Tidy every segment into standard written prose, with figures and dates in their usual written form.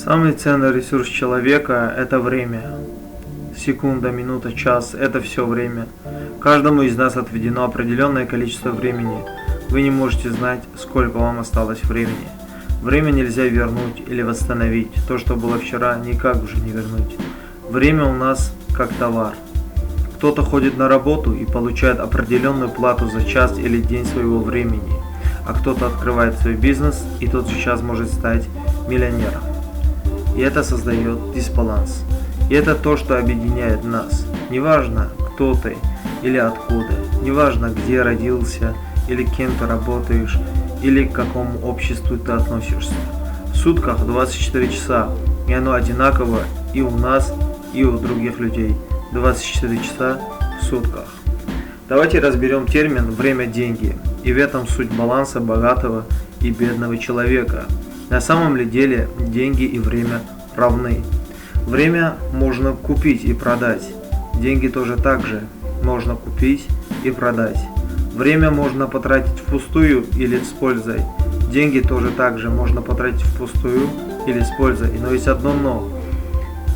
Самый ценный ресурс человека – это время. Секунда, минута, час – это все время. Каждому из нас отведено определенное количество времени. Вы не можете знать, сколько вам осталось времени. Время нельзя вернуть или восстановить. То, что было вчера, никак уже не вернуть. Время у нас как товар. Кто-то ходит на работу и получает определенную плату за час или день своего времени, а кто-то открывает свой бизнес и тот же час может стать миллионером. И это создает дисбаланс. И это то, что объединяет нас. Неважно, кто ты или откуда, неважно, где родился или кем ты работаешь, или к какому обществу ты относишься. В сутках 24 часа, и оно одинаково и у нас, и у других людей. 24 часа в сутках. Давайте разберем термин «время-деньги», и в этом суть баланса богатого и бедного человека. На самом ли деле деньги и время равны? Время можно купить и продать. Деньги тоже так же можно купить и продать. Время можно потратить впустую или с пользой. Деньги тоже так же можно потратить впустую или с пользой. Но есть одно «но».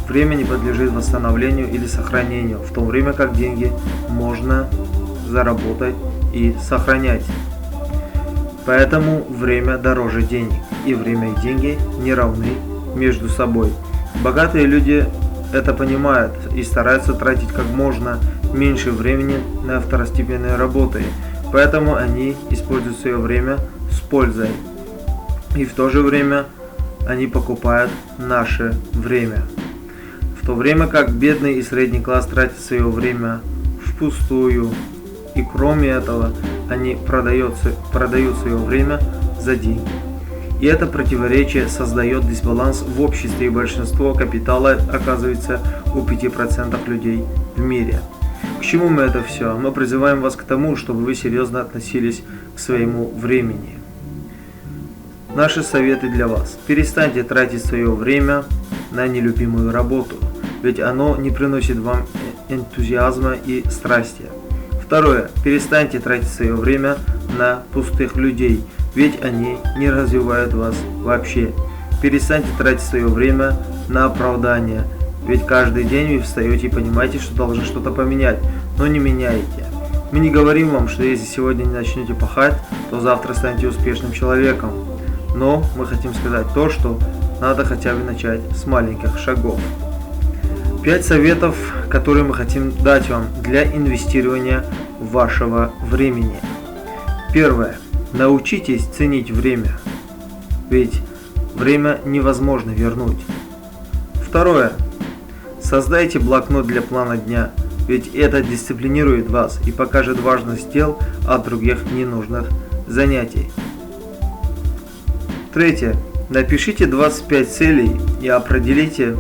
Время не подлежит восстановлению или сохранению, в то время как деньги можно заработать и сохранять. Поэтому время дороже денег, и время и деньги не равны между собой. Богатые люди это понимают и стараются тратить как можно меньше времени на второстепенные работы, поэтому они используют свое время с пользой. И в то же время они покупают наше время. В то время как бедный и средний класс тратят свое время впустую, и кроме этого они продают свое время за деньги. И это противоречие создает дисбаланс в обществе, и большинство капитала оказывается у 5% людей в мире. К чему мы это все? Мы призываем вас к тому, чтобы вы серьезно относились к своему времени. Наши советы для вас. Перестаньте тратить свое время на нелюбимую работу, ведь оно не приносит вам энтузиазма и страсти. Второе. Перестаньте тратить свое время на пустых людей, ведь они не развивают вас вообще. Перестаньте тратить свое время на оправдания, ведь каждый день вы встаете и понимаете, что должны что-то поменять, но не меняете. Мы не говорим вам, что если сегодня не начнете пахать, то завтра станете успешным человеком. Но мы хотим сказать то, что надо хотя бы начать с маленьких шагов. 5 советов, которые мы хотим дать вам для инвестирования вашего времени. Первое. Научитесь ценить время, ведь время невозможно вернуть. Второе. Создайте блокнот для плана дня, ведь это дисциплинирует вас и покажет важность дел от других ненужных занятий. Третье. Напишите 25 целей и определите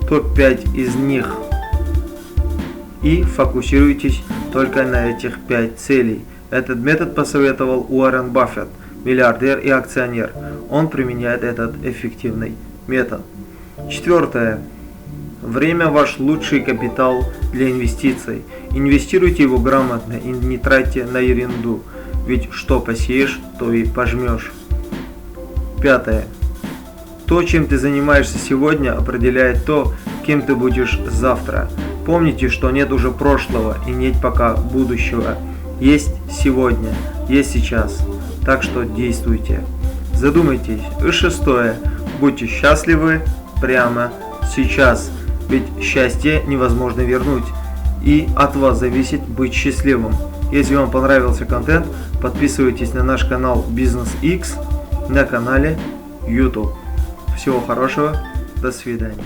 топ-5 из них. И фокусируйтесь только на этих 5 целей. Этот метод посоветовал Уоррен Баффет, миллиардер и акционер. Он применяет этот эффективный метод. Четвертое. Время – ваш лучший капитал для инвестиций. Инвестируйте его грамотно и не тратьте на ерунду, ведь что посеешь, то и пожмешь. Пятое. То, чем ты занимаешься сегодня, определяет то, кем ты будешь завтра. Помните, что нет уже прошлого и нет пока будущего. Есть сегодня, есть сейчас. Так что действуйте. Задумайтесь. И шестое. Будьте счастливы прямо сейчас. Ведь счастье невозможно вернуть. И от вас зависит быть счастливым. Если вам понравился контент, подписывайтесь на наш канал Business X на канале YouTube. Всего хорошего, до свидания.